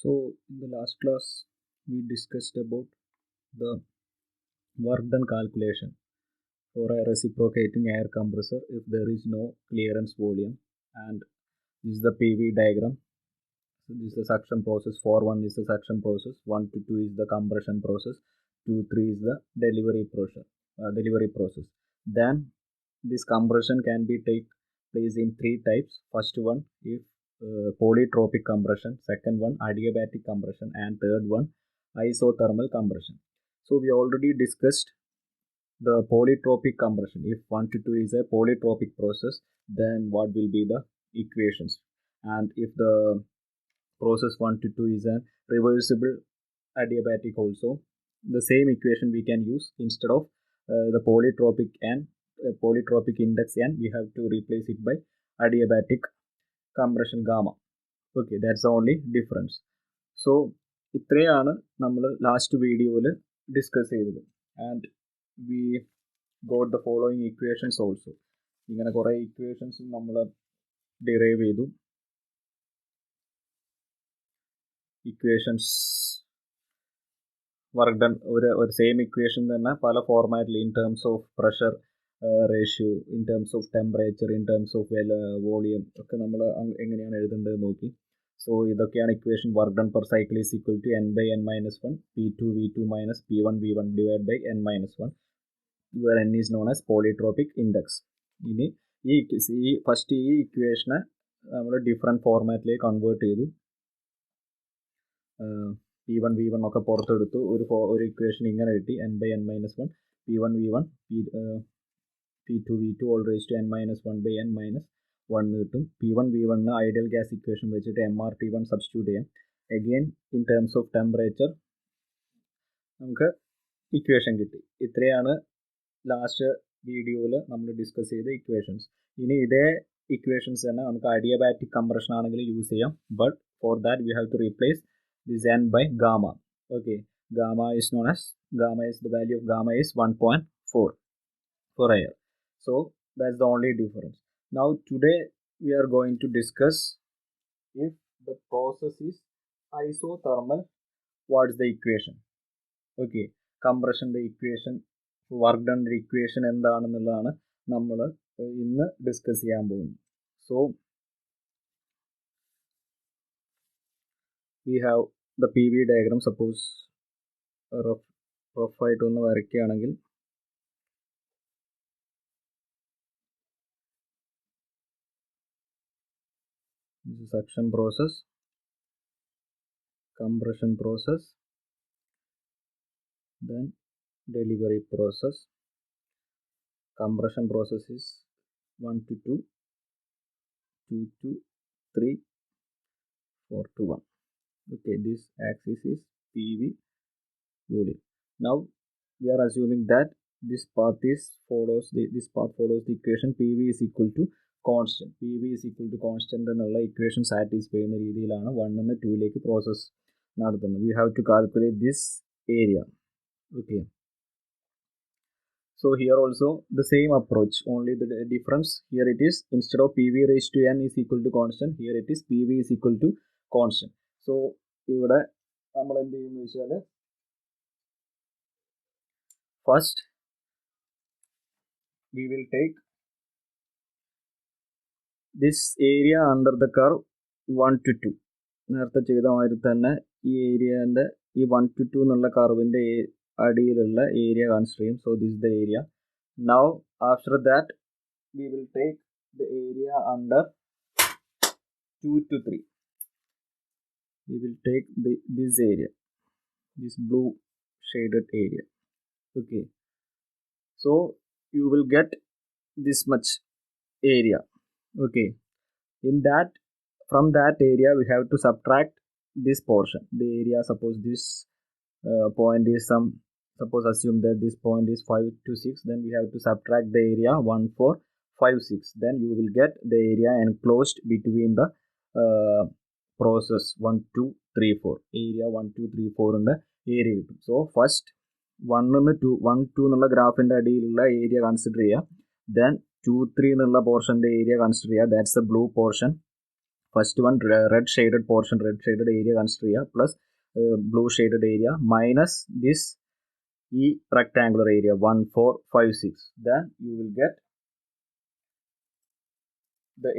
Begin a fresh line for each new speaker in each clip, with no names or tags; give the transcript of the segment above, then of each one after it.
So in the last class we discussed about the work done calculation for a reciprocating air compressor if there is no clearance volume, and this is the PV diagram. So this is the suction process. 4-1 is the suction process, 1 to 2 is the compression process, 2-3 is the delivery process. Then this compression can be take place in three types. First one is polytropic compression, second one adiabatic compression, and third one isothermal compression. So we already discussed the polytropic compression. If 1 to 2 is a polytropic process, then what will be the equations? And if the process 1 to 2 is a reversible adiabatic also, the same equation we can use. Instead of the polytropic and polytropic index n, we have to replace it by adiabatic compression gamma. Okay, that's the only difference. So ഇത്രയാണ് നമ്മൾ last വീഡിയോയിൽ discuss ചെയ്തത്. And we got the following equations also. ഇങ്ങനെ കുറേ ഇക്വേഷൻസും നമ്മൾ derive ചെയ്തു. Equations work done ഒരു സെയിം ഇക്വേഷൻ തന്നെ പല ഫോർമാറ്റിൽ, in terms of pressure ratio, in terms of temperature, in terms of volume ഒക്കെ നമ്മൾ എങ്ങനെയാണ് എഴുതേണ്ടത് നോക്കി. സോ ഇതൊക്കെയാണ് equation. Work done per cycle is equal to n by n-1 P2 V2 minus P1 V1 divided by n-1, where n is known as polytropic index. ഇനി ഈ first ഈ ഇക്വേഷനെ നമ്മൾ ഡിഫറെൻറ്റ് ഫോർമാറ്റിലേക്ക് കൺവേർട്ട് ചെയ്തു. P1 V1 ഒക്കെ പുറത്തെടുത്തു. ഒരു equation ഇങ്ങനെ കിട്ടി, n by n-1 P1 V1 P2 V2 all raised to n-1 by n-1 കിട്ടും. P1 V1 ideal gas equation വെച്ചിട്ട് MRT1 സബ്സ്റ്റിറ്റ്യൂട്ട് ചെയ്യാം. Again in terms of temperature നമുക്ക് ഇക്വേഷൻ കിട്ടി. ഇത്രയാണ് ലാസ്റ്റ് വീഡിയോയിൽ നമ്മൾ ഡിസ്കസ് ചെയ്ത ഇക്വേഷൻസ്. ഇനി ഇതേ ഇക്വേഷൻസ് തന്നെ നമുക്ക് അഡിയബാറ്റിക് കംപ്രഷൻ ആണെങ്കിൽ യൂസ് ചെയ്യാം. But for that we have to replace this n by gamma. Okay, gamma is the value of gamma is 1.4 for air. So that's the only difference. Now today we are going to discuss if the process is isothermal, what is the equation. Okay, compression the equation, work done the equation എന്താണെന്നുള്ളതാണ് നമ്മൾ ഇന്ന് discuss ചെയ്യാൻ പോകുന്നത്. So we have the PV diagram. Suppose rough ആയിട്ട് ഒന്ന് വരയ്ക്കുകയാണെങ്കിൽ this is suction process, compression process, then delivery process. Compression process is 1 to 2, 2 to 3, 4 to 1. Okay, this axis is PV volume. Now we are assuming that this path follows the equation PV is equal to constant. PV is equal to constant എന്നുള്ള equation satisfy ചെയ്യുന്ന രീതിയിലാണ് 1 നിന്ന് 2ലേക്ക് process നടത്തുന്നത്. We have to calculate this area. Okay, so here also the same approach, only the difference here it is, instead of PV raised to n is equal to constant, here it is PV is equal to constant. So ഇവിടെ നമ്മൾ എന്ത് ചെയ്യുന്നു വെച്ചാൽ, first we will take this area under the curve 1 to 2. നേരത്തെ ചെയ്ത മാതിരി തന്നെ ഈ ഏരിയൻ്റെ ഈ 1 to 2 എന്നുള്ള കർവിൻ്റെ അടിയിലുള്ള ഏരിയ കൺസിഡർ ചെയ്യും. So this the area. Now after that we will take the area under 2 to 3. We will take this area, this blue shaded area. Okay, so you will get this much area. Okay, in that, from that area we have to subtract this portion, the area. Suppose this point is suppose assume that this point is 5 to 6, then we have to subtract the area 1, 4, 5, 6. Then you will get the area enclosed between the process 1, 2, 3, 4. area 1, 2, 3, 4 ന്റെ area കിട്ടും. So first 1 2 എന്നുള്ള ഗ്രാഫിൻ്റെ അടിയിലുള്ള area consider ചെയ്യുക. Then 2, 3 എന്നുള്ള പോർഷൻ്റെ area consider ചെയ്യുക. That's the blue portion. first one red shaded portion, red shaded area consider here, plus blue shaded area minus this rectangular area 1456. Then you will get the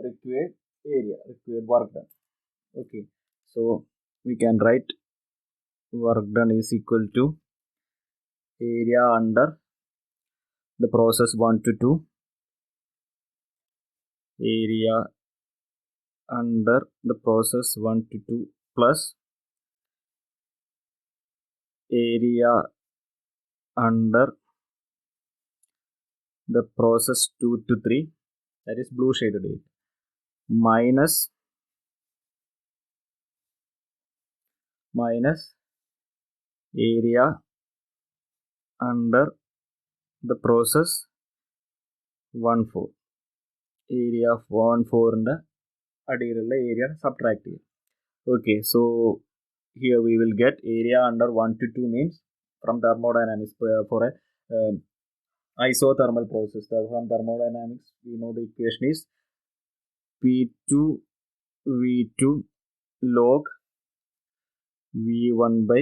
required area, required work done. Okay, so we can write work done is equal to area under the process 1 to 2, area under the process 1 to 2 plus area under the process 2 to 3, that is blue shaded area, minus area under the process 1-4, area of 1-4 in the additional area subtract here. Okay, so here we will get area under 1 to 2 means from thermodynamics for a isothermal process. From thermodynamics we know the equation is P2 V2 log V1 by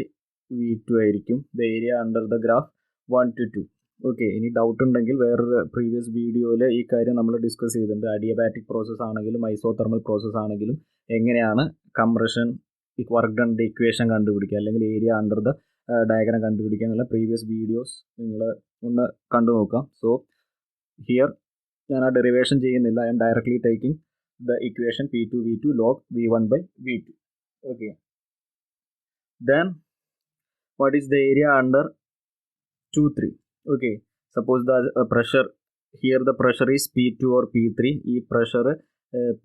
V2 ആയിരിക്കും. The area under the graph 1 to 2. Okay, ഇനി doubt ഉണ്ടെങ്കിൽ വേറൊരു previous വീഡിയോയിൽ ഈ കാര്യം നമ്മൾ discuss ചെയ്തിട്ടുണ്ട്. Adiabatic process ആണെങ്കിലും ഐസോതെർമൽ പ്രോസസ് ആണെങ്കിലും എങ്ങനെയാണ് കംപ്രഷൻ വർക്ക് ഡണിൻ്റെ ഇക്വേഷൻ കണ്ടുപിടിക്കുക അല്ലെങ്കിൽ ഏരിയ അണ്ടർ ദ ഡയഗ്രം കണ്ടുപിടിക്കുക എന്നുള്ള പ്രീവിയസ് വീഡിയോസ് നിങ്ങൾ ഒന്ന് കണ്ടു നോക്കാം. സോ ഹിയർ ഞാൻ ആ ഡെറിവേഷൻ ചെയ്യുന്നില്ല. I M directly taking the equation P2 V2 log V1 by V2. Okay, then what is the area under 2 3? Okay, suppose the pressure here, the pressure is P2 or P3. ഈ pressure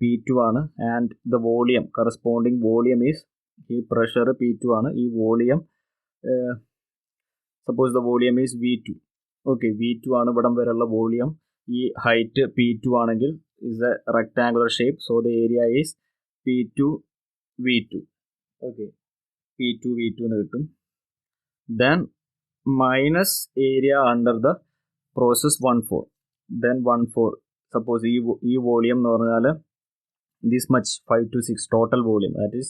P2 ആണ് and the volume, corresponding volume is ഈ pressure P2 ആണ്. ഈ volume suppose the volume is V2. Okay, V2 ആണ് ഇവിടം വരെയുള്ള volume. ഈ height P2 ആണെങ്കിൽ is a rectangular shape, so the area is P2 V2. Okay, P2 V2 എന്ന് കിട്ടും. Then minus area under the process 1-4. Then 1-4, suppose ഈ volume എന്ന് പറഞ്ഞാൽ this much 5 to 6 total volume, that is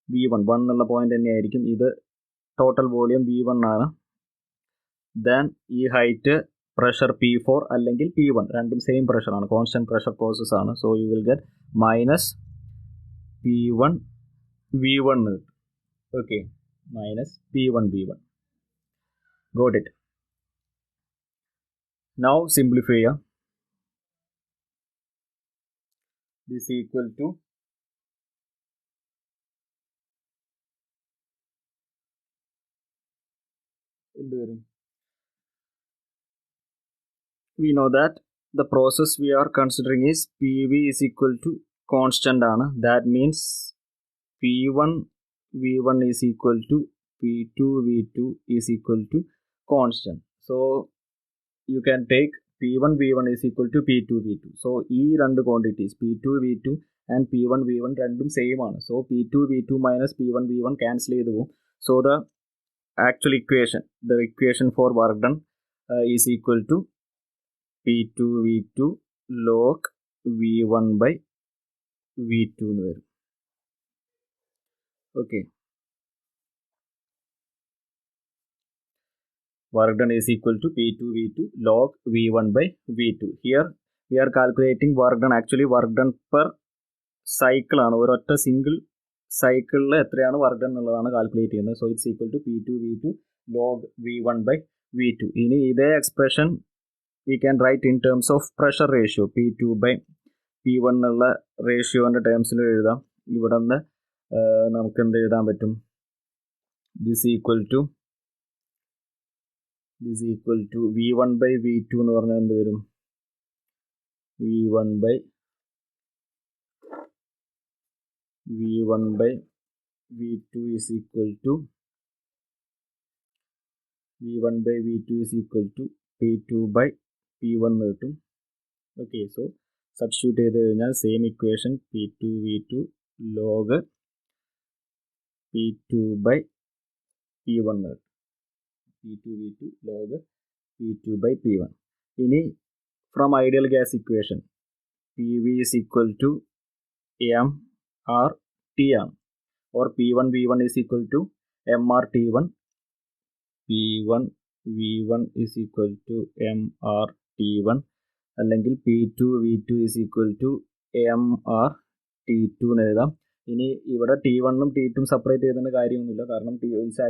V1 1 എന്നുള്ള point തന്നെയായിരിക്കും. ഇത് total volume V1 ആണ്. Then ഈ ഹൈറ്റ് പ്രഷർ P4 അല്ലെങ്കിൽ P1 രണ്ടും സെയിം പ്രഷറാണ്, കോൺസ്റ്റന്റ് പ്രഷർ പ്രോസസ് ആണ്. So you will get minus P1 V1 എന്ന് കിട്ടും. Okay, minus P1 V1. Got it. Now simplify. This equal to we know that the process we are considering is PV is equal to constant ആണ്. That means P1 V1 is equal to P2 V2 is equal to constant. So you can take P1 V1 is equal to P2 V2. So ഈ രണ്ട് quantities P2 V2 and P1 V1 രണ്ടും same ആണ്. So P2 V2 minus P1 V1 cancel ചെയ്തു പോകും. So the actual equation, the equation for work done is equal to P2 V2 log V1 by V2 എന്ന് വരും. Okay, work done is equal to P2 V2 log V1 by V2. Here we are calculating work done. Actually work done per cycle ആണ്, ഒരൊറ്റ single സൈക്കിളിൽ എത്രയാണ് work done എന്നുള്ളതാണ് calculate ചെയ്യുന്നത്. So it's equal to P2 V2 log V1 by V2. ഇനി ഇതേ expression we can write in terms of pressure ratio P2 by P1 എന്നുള്ള റേഷ്യോൻ്റെ ടേംസിൽ എഴുതാം. ഇവിടെ നിന്ന് നമുക്ക് എന്ത് എഴുതാൻ പറ്റും? This equal to V1 by V2 എന്ന് പറഞ്ഞാൽ എന്ത് വരും? V1 by V2 is equal to P2 by P1 എന്ന് കിട്ടും. ഓക്കെ, സോ സബ്സ്റ്റിറ്റ്യൂട്ട് ചെയ്ത് കഴിഞ്ഞാൽ same equation P2 V2 log P2 by P1 എന്ന് കിട്ടും. P2 V2 log P2 by P1. ഇനി from ideal gas equation PV is equal to MRT ആണ്. or P1 V1 is equal to MRT1, P1 V1 is equal to MRT1, അല്ലെങ്കിൽ P2 V2 is equal to MRT2 എന്ന് എഴുതാം. ഇനി ഇവിടെ T1 ഉം T2 ഉം separate ചെയ്തതിൻ്റെ കാര്യമൊന്നുമില്ല, കാരണം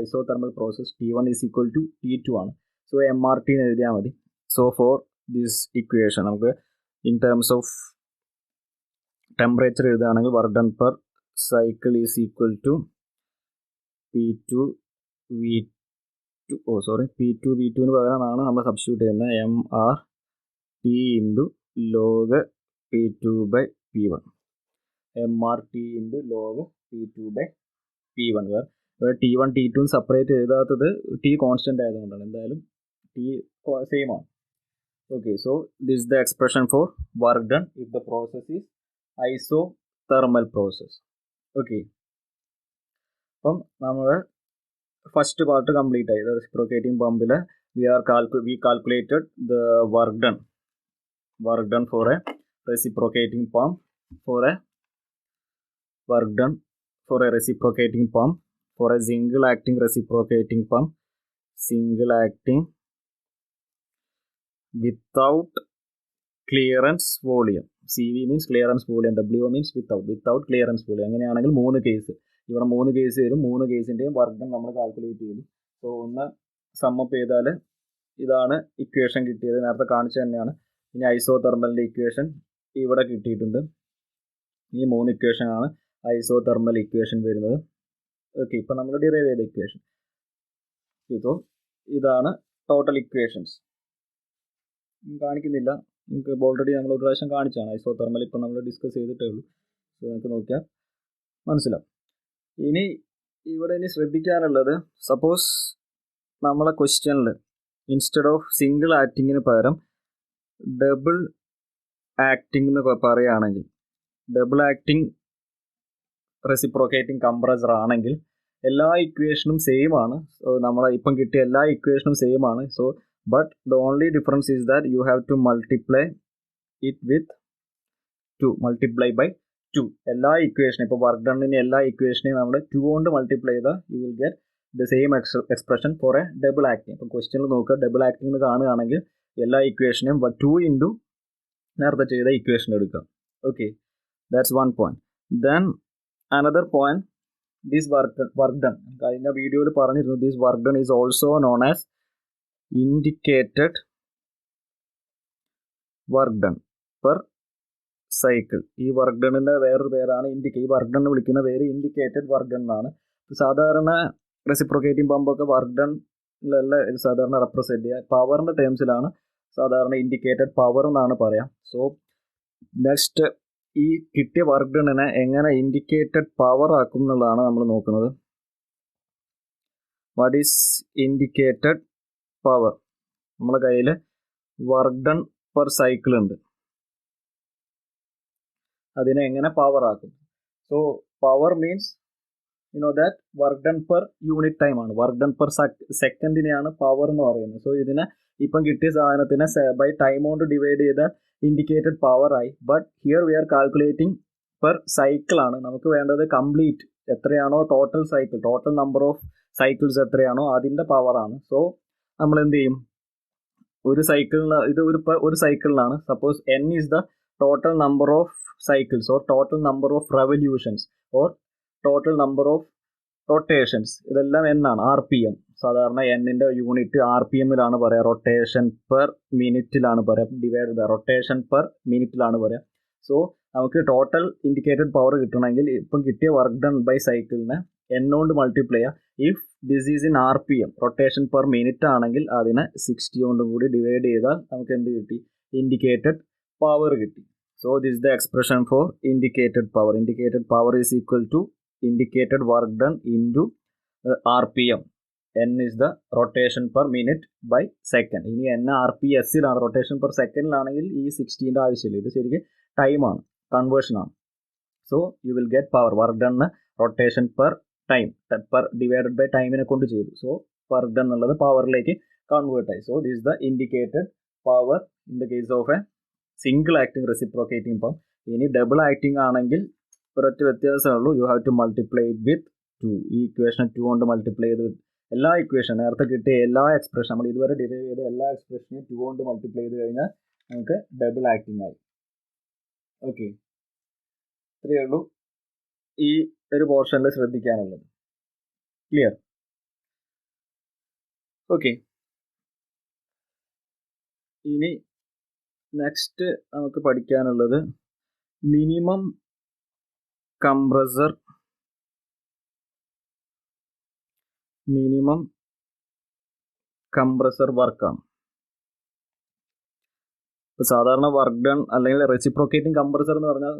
isothermal process T1 is equal to T2 ആണ്. സോ MRT എന്ന് എഴുതിയാൽ മതി. സോ ഫോർ ദിസ് ഇക്വേഷൻ നമുക്ക് ഇൻ ടേംസ് ഓഫ് ടെമ്പറേച്ചർ എഴുതുകയാണെങ്കിൽ work done per cycle is equal to P2 V2 പകരമാണ് നമ്മൾ സബ്സ്റ്റിറ്റ്യൂട്ട് ചെയ്യുന്നത് MRT into log P2 by P1, MRT into log P2 by P1. വേറെ T1 T2 separate എഴുതാത്തത് T constant ആയതുകൊണ്ടാണ്. എന്തായാലും T same ആണ്. Okay, so this is the expression for work done if the process is isothermal process. Okay, അപ്പം നമ്മൾ first part complete ആയി. Reciprocating പമ്പിൽ we calculated the work done for a reciprocating pump for a reciprocating pump for a single acting reciprocating pump, single acting without clearance volume. CV means clearance volume, WO means without clearance volume. അങ്ങനെയാണെങ്കിൽ 3 case, ഇവിടെ 3 case വരും. 3 കേസിൻ്റെയും work done നമ്മൾ calculate ചെയ്തു. So ഒന്ന് sum up ചെയ്താൽ ഇതാണ് equation കിട്ടിയത്, നേരത്തെ കാണിച്ചു തന്നെയാണ്. ഇനി ഐസോതെർമലിൻ്റെ ഇക്വേഷൻ ഇവിടെ കിട്ടിയിട്ടുണ്ട്. ഈ 3 ഇക്വേഷനാണ് ഐസോതെർമൽ ഇക്വേഷൻ വരുന്നത്. ഓക്കെ, ഇപ്പം നമ്മൾ ഡിറൈവ് ചെയ്ത ഇക്വേഷൻ. ഇപ്പോൾ ഇതാണ് ടോട്ടൽ ഇക്വേഷൻസ്. കാണിക്കുന്നില്ല, നമുക്ക് ഓൾറെഡി നമ്മൾ ഒരു പ്രാവശ്യം കാണിച്ചാണ് ഐസോതെർമൽ. ഇപ്പം നമ്മൾ ഡിസ്കസ് ചെയ്തിട്ടേ ഉള്ളൂ. സോ നമുക്ക് നോക്കിയാൽ മനസ്സിലാവും. ഇനി ശ്രദ്ധിക്കാനുള്ളത്, സപ്പോസ് നമ്മളെ ക്വസ്റ്റ്യനിൽ ഇൻസ്റ്റെഡ് ഓഫ് സിംഗിൾ ആക്ടിങ്ങിന് പകരം ഡബിൾ ആക്ടിംഗ് എന്ന് പറയുകയാണെങ്കിൽ, ഡബിൾ ആക്ടിങ് റെസിപ്രോക്കേറ്റിംഗ് കംപ്രസർ ആണെങ്കിൽ എല്ലാ ഇക്വേഷനും സെയിം ആണ്. സോ നമ്മളെ ഇപ്പം കിട്ടിയ എല്ലാ ഇക്വേഷനും സെയിം ആണ്. So but the only difference is that you have to multiply it with 2, multiply by 2. എല്ലാ ഇക്വേഷനും, ഇപ്പോൾ വർക്ക് ഡണ്ണിന് എല്ലാ ഇക്വേഷനെയും നമ്മൾ 2 കൊണ്ട് മൾട്ടിപ്ലൈ ചെയ്താൽ U will get the same expression for A double acting. ഇപ്പോൾ ക്വസ്റ്റ്യനിൽ നോക്കുക, ഡബിൾ ആക്ടിങ് എന്ന് കാണുകയാണെങ്കിൽ എല്ലാ ഇക്വേഷനെയും 2 ഇൻറ്റു നേരത്തെ ചെയ്ത ഇക്വേഷൻ എടുക്കുക. Okay, that's one point. Then another point, this work done, കഴിഞ്ഞ വീഡിയോയിൽ പറഞ്ഞിരുന്നു, this work done is also known as indicated work done per cycle. ഈ വർക്ക് ഡണ്ണിൻ്റെ വേറൊരു പേരാണ് ഈ വർക്ക് ഡൺ വിളിക്കുന്ന പേര് ഇൻഡിക്കേറ്റഡ് വർക്ക് ഡൺ എന്നാണ്. സാധാരണ റെസിപ്രോക്കേറ്റിംഗ് പമ്പൊക്കെ വർക്ക് ഡണ്ണിലല്ല സാധാരണ റെപ്രസെൻറ്റ് ചെയ്യുക, പവറിൻ്റെ ടേംസിലാണ് സാധാരണ ഇൻഡിക്കേറ്റഡ് പവർ എന്നാണ് പറയാം. സോ നെക്സ്റ്റ് ഈ കിട്ടിയ വർക്ക് ഡണ്ണിനെ എങ്ങനെ ഇൻഡിക്കേറ്റഡ് പവർ ആക്കും എന്നുള്ളതാണ് നമ്മൾ നോക്കുന്നത്. What is indicated power? നമ്മുടെ കയ്യിൽ വർക്ക് ഡൺ പെർ സൈക്കിൾ ഉണ്ട്, അതിനെ എങ്ങനെ പവർ ആക്കും? So power means you know that work done per unit time ആണ്. വർക്ക് ഡൺ പെർ സെക്കൻഡിനെയാണ് പവർ എന്ന് പറയുന്നത്. സോ ഇതിനെ ഇപ്പം കിട്ടിയ സാധനത്തിനെ ബൈ ടൈം കൊണ്ട് ഡിവൈഡ് ചെയ്ത ഇൻഡിക്കേറ്റഡ് പവർ ആയി. But here we are calculating per cycle ആണ്. നമുക്ക് വേണ്ടത് കംപ്ലീറ്റ് എത്രയാണോ total cycle, total number of cycles എത്രയാണോ അതിൻ്റെ പവറാണ്. സോ നമ്മൾ എന്ത് ചെയ്യും, ഒരു സൈക്കിളിന് ഇത് ഒരു സൈക്കിളിനാണ്. Suppose n is the total number of cycles or total number of revolutions or total number of rotations, ഇതെല്ലാം എന്നാണ്. RPM, സാധാരണ എന്നിൻ്റെ യൂണിറ്റ് RPM-ലാണ് പറയുക, റൊട്ടേഷൻ പെർ മിനിറ്റിലാണ് പറയുക, ഡിവൈഡ് ബൈ റൊട്ടേഷൻ പെർ മിനിറ്റിലാണ് പറയുക. സോ നമുക്ക് ടോട്ടൽ ഇൻഡിക്കേറ്റഡ് പവർ കിട്ടണമെങ്കിൽ ഇപ്പം കിട്ടിയ വർക്ക് ഡൺ ബൈ സൈക്കിളിനെ n കൊണ്ട് മൾട്ടിപ്ലൈ ചെയ്യുക. If this is in RPM, rotation per minute ആണെങ്കിൽ അതിനെ 60 കൊണ്ടും കൂടി ഡിവൈഡ് ചെയ്താൽ നമുക്ക് എന്ത് കിട്ടി? ഇൻഡിക്കേറ്റഡ് പവർ കിട്ടി. So this the expression for indicated power. Indicated power is equal to indicated work done into RPM. n is the rotation per minute by second. ഇനി n RPS-ലാണ്, റൊട്ടേഷൻ പെർ സെക്കൻഡിലാണെങ്കിൽ ഈ 60ൻ്റെ ആവശ്യമില്ല. ഇത് ശരിക്കും ടൈമാണ്, കൺവേർഷൻ ആണ്. So you will get power. Work done rotation per time per divided by ടൈമിനെ കൊണ്ട് ചെയ്തു. സോ വർക്ക് ഡൺ എന്നുള്ളത് പവറിലേക്ക് കൺവേർട്ട് ആയി. So this the indicated power in the case of a single acting reciprocating pump. ഇനി double acting ആണെങ്കിൽ ഒരൊറ്റ വ്യത്യാസമേ ഉള്ളൂ. You have to multiply it with 2. ഈ ഇക്വേഷൻ 2 കൊണ്ട് മൾട്ടിപ്ലൈ ചെയ്ത് എല്ലാ ഇക്വേഷൻ നേരത്തെ കിട്ടിയ എല്ലാ എക്സ്പ്രഷൻ നമ്മൾ ഇതുവരെ ഡിറൈവ് ചെയ്ത എല്ലാ എക്സ്പ്രഷനെയും 2 കൊണ്ട് മൾട്ടിപ്ലൈ ചെയ്ത് കഴിഞ്ഞാൽ നമുക്ക് ഡബിൾ ആക്ടിങ് ആയി. ഓക്കെ, ഇത്രയേ ഉള്ളൂ ഈ ഒരു പോർഷനിൽ ശ്രദ്ധിക്കാനുള്ളത്. ക്ലിയർ? ഓക്കെ, ഇനി നെക്സ്റ്റ് നമുക്ക് പഠിക്കാനുള്ളത് മിനിമം കംപ്രസർ വർക്കാണ്. ഇപ്പോൾ സാധാരണ വർക്ക് ഡൺ അല്ലെങ്കിൽ റെസിപ്രോക്കേറ്റിംഗ് കംപ്രസർ എന്ന് പറഞ്ഞാൽ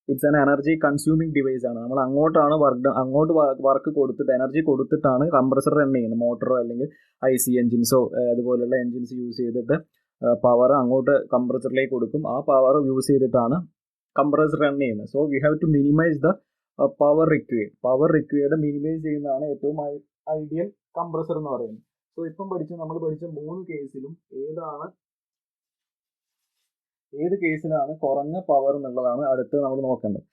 it's an energy consuming device ആണ്. നമ്മൾ അങ്ങോട്ടാണ് അങ്ങോട്ട് വർക്ക് കൊടുത്തിട്ട് എനർജി കൊടുത്തിട്ടാണ് കംപ്രസർ റൺ ചെയ്യുന്നത്. മോട്ടറോ അല്ലെങ്കിൽ IC എൻജിൻസോ അതുപോലുള്ള എൻജിൻസ് യൂസ് ചെയ്തിട്ട് പവർ അങ്ങോട്ട് കംപ്രസറിലേക്ക് കൊടുക്കും. ആ പവർ യൂസ് ചെയ്തിട്ടാണ് കംപ്രസർ റൺ ചെയ്യുന്നത്. So we have to minimize the power required minimize ചെയ്യുന്നതാണ് ഏറ്റവും ഐഡിയൽ കംപ്രസർ എന്ന് പറയുന്നത്. സോ ഇപ്പം നമ്മൾ പഠിച്ച 3 കേസിലും ഏത് കേസിലാണ് കുറഞ്ഞ പവർ എന്നുള്ളതാണ് അടുത്ത് നമ്മൾ നോക്കേണ്ടത്.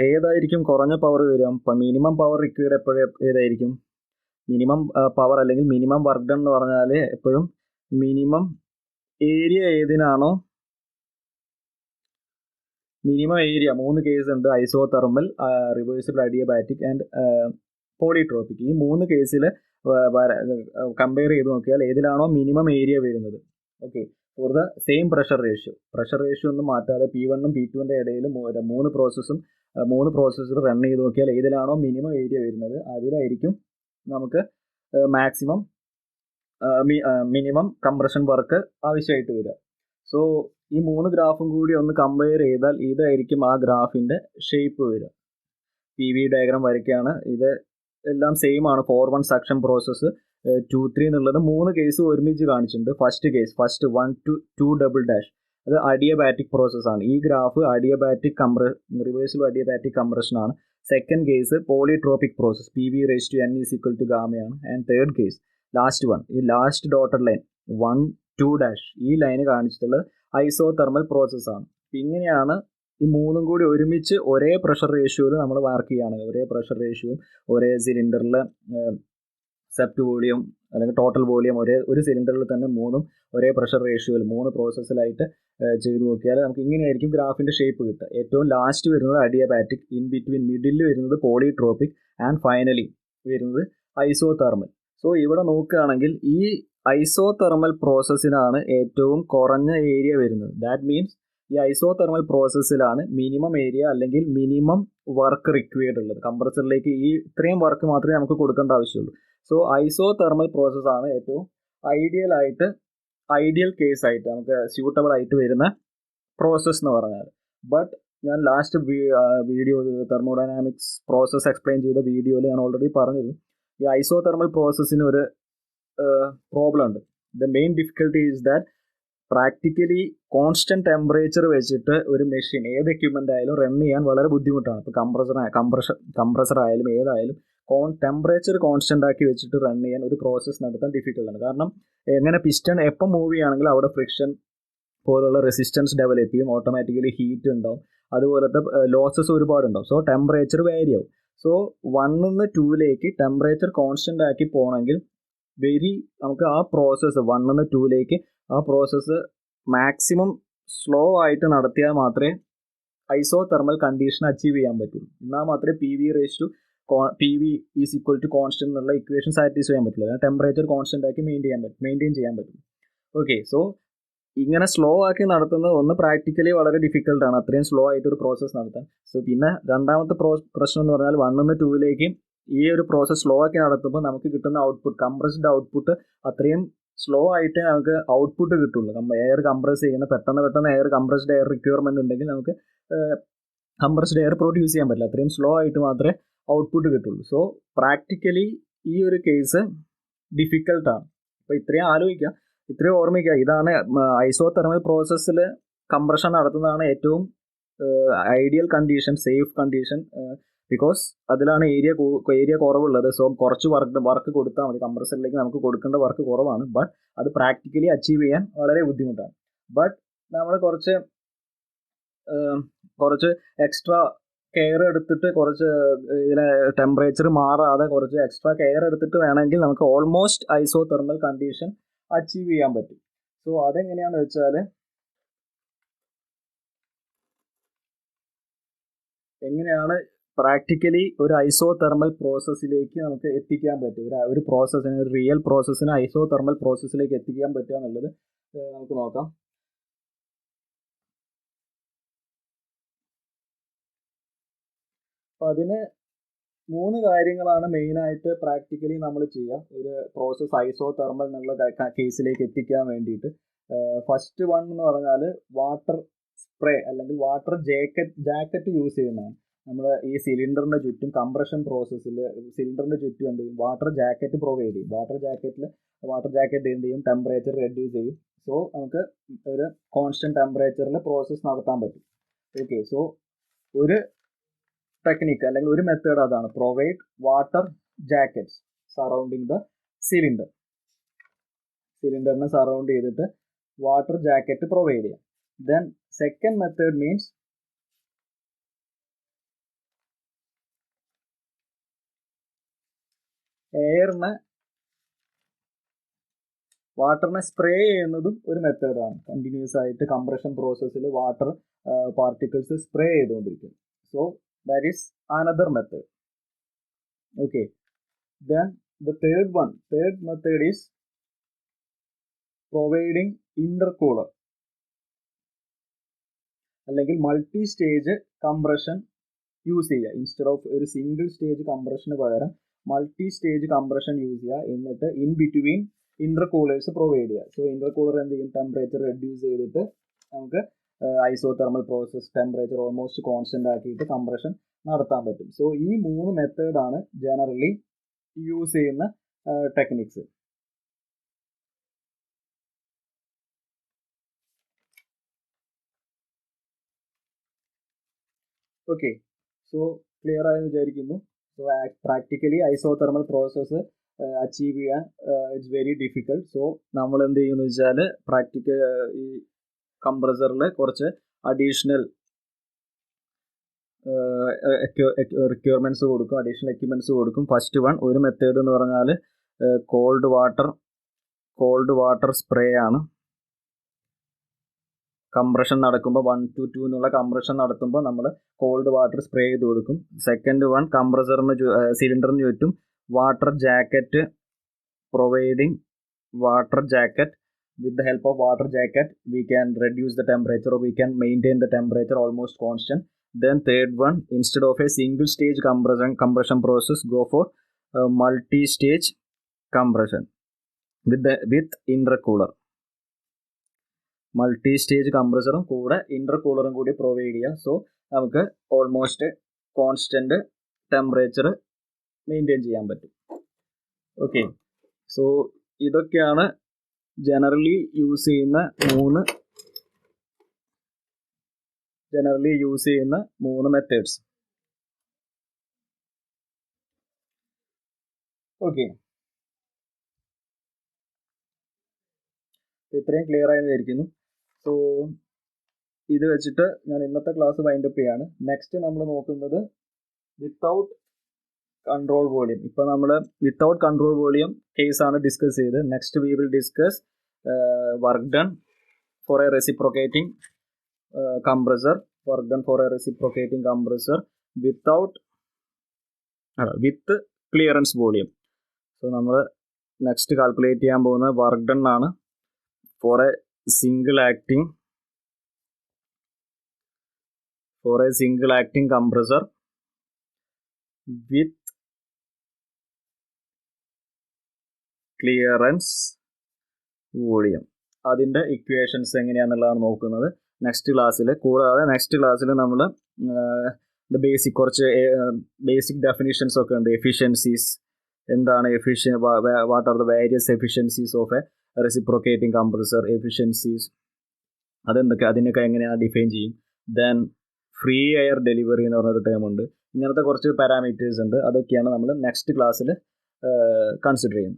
ഏതായിരിക്കും കുറഞ്ഞ പവർ വരിക? ഇപ്പം മിനിമം പവർ റിക്വയർഡ് എപ്പോഴും ഏതായിരിക്കും? മിനിമം പവർ അല്ലെങ്കിൽ മിനിമം വർക്ക് ഡൺ എന്ന് പറഞ്ഞാൽ എപ്പോഴും മിനിമം ഏരിയ ഏതിനാണോ, മിനിമം ഏരിയ 3 കേസ് ഉണ്ട്: isothermal, reversible adiabatic and polytropic. ഈ 3 കേസിൽ കമ്പയർ ചെയ്ത് നോക്കിയാൽ ഏതിലാണോ മിനിമം ഏരിയ വരുന്നത്, okay, for the same pressure ratio ഒന്നും മാറ്റാതെ P1 ഉം P2 ഇടയിൽ 3 പ്രോസസ്സർ റൺ ചെയ്ത് നോക്കിയാൽ ഏതിലാണോ മിനിമം ഏരിയ വരുന്നത് അതിലായിരിക്കും നമുക്ക് മാക്സിമം മിനിമം കംപ്രഷൻ വർക്ക് ആവശ്യമായിട്ട് വരിക. സോ ഈ 3 ഗ്രാഫും കൂടി ഒന്ന് കമ്പയർ ചെയ്താൽ ഇതായിരിക്കും ആ ഗ്രാഫിൻ്റെ ഷേപ്പ് വരിക. PV ഡയഗ്രാം വരയ്ക്കുകയാണ്. ഇത് എല്ലാം സെയിം ആണ്. 4-1 സക്ഷൻ പ്രോസസ്സ്, 2-3 എന്നുള്ളത് 3 കേസ് ഒരുമിച്ച് കാണിച്ചിട്ടുണ്ട്. ഫസ്റ്റ് 1 to 2 ഡബിൾ ഡാഷ് അത് അഡിയബാറ്റിക് പ്രോസസ്സാണ്. ഈ ഗ്രാഫ് റിവേഴ്സിബിൾ അഡിയബാറ്റിക് കംപ്രഷൻ ആണ്. Second case polytropic process, PV/N = ഗാമയാണ്. ആൻഡ് തേർഡ് കേസ് ഈ ലാസ്റ്റ് ഡോട്ടഡ് ലൈൻ 1-2 ഡാഷ് ഈ ലൈന് കാണിച്ചിട്ടുള്ളത് ഐസോതെർമൽ പ്രോസസ്സാണ്. ഇങ്ങനെയാണ് ഈ 3 കൂടി ഒരുമിച്ച് ഒരേ പ്രഷർ റേഷ്യോയിൽ നമ്മൾ വർക്ക് ചെയ്യുകയാണ്. ഒരേ പ്രഷർ റേഷ്യോയും ഒരേ സിലിണ്ടറിലെ സെപ്റ്റ് വോളിയം അല്ലെങ്കിൽ ടോട്ടൽ വോളിയം ഒരു സിലിണ്ടറിൽ തന്നെ 3 ഒരേ പ്രഷർ റേഷ്യോയിൽ 3 പ്രോസസ്സിലായിട്ട് ചെയ്ത് നോക്കിയാൽ നമുക്ക് ഇങ്ങനെയായിരിക്കും ഗ്രാഫിൻ്റെ ഷേപ്പ് കിട്ടുക. ഏറ്റവും ലാസ്റ്റ് വരുന്നത് അഡിയബാറ്റിക്, ഇൻ ബിറ്റ്വീൻ മിഡിൽ വരുന്നത് പോളിട്രോപിക് ആൻഡ് ഫൈനലി വരുന്നത് ഐസോതെർമൽ. സോ ഇവിടെ നോക്കുകയാണെങ്കിൽ ഈ ഐസോതെർമൽ പ്രോസസ്സിനാണ് ഏറ്റവും കുറഞ്ഞ ഏരിയ വരുന്നത്. ദാറ്റ് മീൻസ് ഈ ഐസോതെർമൽ പ്രോസസ്സിലാണ് മിനിമം ഏരിയ അല്ലെങ്കിൽ മിനിമം വർക്ക് റിക്വയർഡ് ഉള്ളത്. കംപ്രസറിലേക്ക് ഇത്രയും വർക്ക് മാത്രമേ നമുക്ക് കൊടുക്കേണ്ട ആവശ്യമുള്ളൂ. സോ ഐസോതെർമൽ പ്രോസസ്സാണ് ഏറ്റവും ഐഡിയൽ കേസായിട്ട് നമുക്ക് സ്യൂട്ടബിൾ ആയിട്ട് വരുന്ന പ്രോസസ്സ് എന്ന് പറഞ്ഞാൽ. ബട്ട് ഞാൻ last video thermodynamics process explain ചെയ്ത വീഡിയോയിൽ ഞാൻ ഓൾറെഡി പറഞ്ഞിരുന്നു, ഈ ഐസോതെർമൽ പ്രോസസ്സിന് ഒരു പ്രോബ്ലം ഉണ്ട്. The main difficulty is that practically constant temperature വെച്ചിട്ട് ഒരു മെഷീൻ ഏത് എക്യുപ്മെൻ്റ് ആയാലും റൺ ചെയ്യാൻ വളരെ ബുദ്ധിമുട്ടാണ്. ഇപ്പോൾ കംപ്രസർ ആയാലും ഏതായാലും ടെമ്പറേച്ചർ കോൺസ്റ്റന്റ് ആക്കി വെച്ചിട്ട് റൺ ചെയ്യാൻ ഒരു പ്രോസസ്സ് നടത്താൻ ഡിഫിക്കൽട്ടാണ്. കാരണം എങ്ങനെ പിസ്റ്റൺ എപ്പം മൂവ് ചെയ്യുകയാണെങ്കിൽ അവിടെ ഫ്രിക്ഷൻ പോലുള്ള റെസിസ്റ്റൻസ് ഡെവലപ്പ് ചെയ്യും, ഓട്ടോമാറ്റിക്കലി ഹീറ്റ് ഉണ്ടാവും, അതുപോലത്തെ ലോസസ് ഒരുപാടുണ്ടാവും. സോ ടെമ്പറേച്ചർ വേരി ആവും. സോ 1 നിന്ന് 2ലേക്ക് ടെമ്പറേച്ചർ കോൺസ്റ്റന്റ് ആക്കി പോകണമെങ്കിൽ നമുക്ക് ആ പ്രോസസ്സ് 1 നിന്ന് 2ലേക്ക് ആ പ്രോസസ്സ് മാക്സിമം സ്ലോ ആയിട്ട് നടത്തിയാൽ മാത്രമേ ഐസോതെർമൽ കണ്ടീഷൻ അച്ചീവ് ചെയ്യാൻ പറ്റുള്ളൂ. എന്നാൽ മാത്രമേ PV = കോൺസ്റ്റന്റ് എന്നുള്ള ഇക്വേഷൻ സാറ്റിസ്ഫൈ ചെയ്യാൻ പറ്റുള്ളൂ. ടെമ്പറേച്ചർ കോൺസ്റ്റന്റ് ആക്കി മെയിൻറ്റെയിൻ ചെയ്യാൻ പറ്റും. ഓക്കെ, സോ ഇങ്ങനെ സ്ലോ ആക്കി നടത്തുന്നത് ഒന്ന് പ്രാക്ടിക്കലി വളരെ ഡിഫിക്കൽട്ടാണ്, അത്രയും സ്ലോ ആയിട്ട് ഒരു പ്രോസസ്സ് നടത്താൻ. സോ പിന്നെ രണ്ടാമത്തെ പ്രശ്നം എന്ന് പറഞ്ഞാൽ 1 നിന്ന് 2ലേക്ക് ഈ ഒരു പ്രോസസ്സ് സ്ലോ ആക്കി നടത്തുമ്പോൾ നമുക്ക് കിട്ടുന്ന ഔട്ട്പുട്ട്, കംപ്രസ്ഡ് ഔട്ട്പുട്ട് അത്രയും സ്ലോ ആയിട്ട് നമുക്ക് ഔട്ട്പുട്ട് കിട്ടുള്ളൂ. എയർ കംപ്രസ് ചെയ്യുന്ന പെട്ടെന്ന് കംപ്രസ്ഡ് എയർ റിക്വയർമെന്റ് ഉണ്ടെങ്കിൽ നമുക്ക് കംപ്രസ്ഡ് എയർ പ്രൊഡ്യൂസ് ചെയ്യാൻ പറ്റില്ല. അത്രയും സ്ലോ ആയിട്ട് മാത്രമേ ഔട്ട്പുട്ട് കിട്ടുള്ളൂ. സോ പ്രാക്ടിക്കലി ഈ ഒരു കേസ് ഡിഫിക്കൽട്ടാണ്. അപ്പോൾ ഇത്രയും ഓർമ്മിക്കുക. ഇതാണ് ഐസോതെർമൽ പ്രോസസ്സിൽ കംപ്രഷൻ നടത്തുന്നതാണ് ഏറ്റവും ideal condition, safe condition. Because അതിലാണ് ഏരിയ കുറവുള്ളത്. സോ കുറച്ച് വർക്ക് കൊടുത്താൽ മതി. കംപ്രസറിലേക്ക് നമുക്ക് കൊടുക്കേണ്ട വർക്ക് കുറവാണ്. ബട്ട് അത് പ്രാക്ടിക്കലി അച്ചീവ് ചെയ്യാൻ വളരെ ബുദ്ധിമുട്ടാണ്. ബട്ട് നമ്മൾ കുറച്ച് എക്സ്ട്രാ കെയർ എടുത്തിട്ട് കുറച്ച് ഇതിലെ ടെമ്പറേച്ചർ മാറാതെ കുറച്ച് എക്സ്ട്രാ കെയർ എടുത്തിട്ട് വേണമെങ്കിൽ നമുക്ക് ഓൾമോസ്റ്റ് ഐസോതെർമൽ കണ്ടീഷൻ അച്ചീവ് ചെയ്യാൻ പറ്റും. സോ അതെങ്ങനെയാണെന്ന് വെച്ചാൽ എങ്ങനെയാണ് പ്രാക്ടിക്കലി ഒരു ഐസോതെർമൽ പ്രോസസ്സിലേക്ക് നമുക്ക് എത്തിക്കാൻ പറ്റും, ഒരു പ്രോസസ്സിന്, ഒരു റിയൽ പ്രോസസ്സിന് ഐസോതെർമൽ പ്രോസസ്സിലേക്ക് എത്തിക്കാൻ പറ്റുക എന്നുള്ളത് നമുക്ക് നോക്കാം. അപ്പം അതിന് 3 കാര്യങ്ങളാണ് മെയിനായിട്ട് പ്രാക്ടിക്കലി നമ്മൾ ചെയ്യുക ഒരു പ്രോസസ്സ് ഐസോതെർമൽ എന്നുള്ള കേസിലേക്ക് എത്തിക്കാൻ വേണ്ടിയിട്ട്. ഫസ്റ്റ് വൺ എന്ന് പറഞ്ഞാൽ വാട്ടർ സ്പ്രേ അല്ലെങ്കിൽ വാട്ടർ ജാക്കറ്റ് യൂസ് ചെയ്യുന്നതാണ്. നമ്മൾ ഈ സിലിണ്ടറിൻ്റെ ചുറ്റും കംപ്രഷൻ പ്രോസസ്സിൽ സിലിണ്ടറിൻ്റെ ചുറ്റും എന്ത് ചെയ്യും, വാട്ടർ ജാക്കറ്റ് പ്രൊവൈഡ് ചെയ്യും. വാട്ടർ ജാക്കറ്റ് എന്ത് ചെയ്യും, ടെമ്പറേച്ചർ റെഡ്യൂസ് ചെയ്യും. സോ നമുക്ക് ഒരു കോൺസ്റ്റന്റ് ടെമ്പറേച്ചറിൽ പ്രോസസ്സ് നടത്താൻ പറ്റും. ഓക്കെ, സോ ഒരു ടെക്നിക്ക് അല്ലെങ്കിൽ ഒരു മെത്തേഡ് അതാണ്, provide water jackets surrounding the cylinder. സിലിണ്ടറിനെ സറൗണ്ട് ചെയ്തിട്ട് വാട്ടർ ജാക്കറ്റ് പ്രൊവൈഡ് ചെയ്യാം. ദെൻ സെക്കൻഡ് മെത്തേഡ് മീൻസ് വാട്ടറിനെ സ്പ്രേ ചെയ്യുന്നതും ഒരു മെത്തേഡാണ്. കണ്ടിന്യൂസ് ആയിട്ട് കംപ്രഷൻ പ്രോസസ്സിൽ വാട്ടർ പാർട്ടിക്കിൾസ് സ്പ്രേ ചെയ്തുകൊണ്ടിരിക്കും. So that is another method. Okay, then the third method is providing intercooler അല്ലെങ്കിൽ മൾട്ടി സ്റ്റേജ് കംപ്രഷൻ യൂസ് ചെയ്യുക. ഇൻസ്റ്റെഡ് ഓഫ് ഒരു സിംഗിൾ സ്റ്റേജ് കംപ്രഷന് പകരം മൾട്ടി സ്റ്റേജ് കംപ്രഷൻ യൂസ് ചെയ്യുക. എന്നിട്ട് ഇൻ ബിറ്റ്വീൻ ഇന്റർകൂളേഴ്സ് പ്രൊവൈഡ് ചെയ്യുക. So intercooler എന്ത് ചെയ്യും, ടെമ്പറേച്ചർ റെഡ്യൂസ് ചെയ്തിട്ട് നമുക്ക് isothermal process temperature almost constant ആക്കിയിട്ട് കംപ്രഷൻ നടത്താൻ പറ്റും. സോ ഈ 3 മെത്തേഡാണ് ജനറലി യൂസ് ചെയ്യുന്ന ടെക്നിക്സ്. ഓക്കെ, സോ ക്ലിയർ ആയെന്ന് വിചാരിക്കുന്നു. So practically isothermal process achieve ചെയ്യാൻ ഇറ്റ്സ് വെരി ഡിഫിക്കൽട്ട്. സോ നമ്മൾ എന്ത് ചെയ്യുമെന്ന് വെച്ചാൽ ഈ കംപ്രസറിൽ കുറച്ച് അഡീഷണൽ റിക്വയർമെൻറ്റ്സ് കൊടുക്കും, അഡീഷണൽ എക്യുപ്മെൻറ്റ്സ് കൊടുക്കും. ഫസ്റ്റ് വൺ ഒരു മെത്തേഡ് എന്ന് പറഞ്ഞാൽ കോൾഡ് വാട്ടർ സ്പ്രേ ആണ്. കംപ്രഷൻ നടക്കുമ്പോൾ 1 to 2 എന്നുള്ള കംപ്രഷൻ നടത്തുമ്പോൾ നമ്മൾ കോൾഡ് വാട്ടർ സ്പ്രേ ചെയ്ത് കൊടുക്കും. സെക്കൻഡ് വൺ സിലിണ്ടറിന് ചുറ്റും water jacket providing water jacket. With the help of water jacket we can reduce the temperature or we can maintain the temperature almost constant. Then third one, instead of a single stage compression process, go for multi stage compression with intercooler. Multi stage കംപ്രസറും കൂടെ ഇന്റർകൂളറും കൂടി provide ചെയ്യുക. So നമുക്ക് almost constant temperature maintain ചെയ്യാൻ പറ്റും. Okay, so ഇതൊക്കെയാണ് generally use ചെയ്യുന്ന മൂന്ന് മെത്തേഡ്സ്. ഓക്കെ, ഇത്രയും ക്ലിയർ ആയെന്ന് വിചാരിക്കുന്നു. സോ ഇത് വെച്ചിട്ട് ഞാൻ ഇന്നത്തെ ക്ലാസ് വൈൻഡപ്പ് ചെയ്യാണ്. നെക്സ്റ്റ് നമ്മൾ നോക്കുന്നത് വിത്തൗട്ട് കൺട്രോൾ വോളിയം. ഇപ്പോൾ നമ്മൾ വിത്തൗട്ട് കൺട്രോൾ വോളിയം കേസാണ് ഡിസ്കസ് ചെയ്ത്. Next we will discuss work done for a reciprocating compressor with clearance volume. So നമ്മൾ നെക്സ്റ്റ് കാൽക്കുലേറ്റ് ചെയ്യാൻ പോകുന്ന വർക്ക് ഡൺ ആണ് for a single acting compressor with clearance volume. അതിൻ്റെ equations എങ്ങനെയാണെന്നുള്ളതാണ് നോക്കുന്നത് next ക്ലാസ്സിൽ. കൂടാതെ നെക്സ്റ്റ് ക്ലാസ്സിൽ നമ്മൾ കുറച്ച് ബേസിക് ഡെഫിനിഷൻസ് ഒക്കെ ഉണ്ട്. എഫിഷ്യൻസീസ് എന്താണ്, what are the various efficiencies of A reciprocating compressor, efficiencies അതിനൊക്കെ എങ്ങനെയാണ് ഡിഫൈൻ ചെയ്യും. ദെൻ ഫ്രീ എയർ ഡെലിവറി എന്ന് പറഞ്ഞൊരു ടേം ഉണ്ട്. ഇങ്ങനത്തെ കുറച്ച് പാരാമീറ്റേഴ്സ് ഉണ്ട്. അതൊക്കെയാണ് നമ്മൾ നെക്സ്റ്റ് ക്ലാസ്സിൽ കൺസിഡർ ചെയ്യുന്നത്.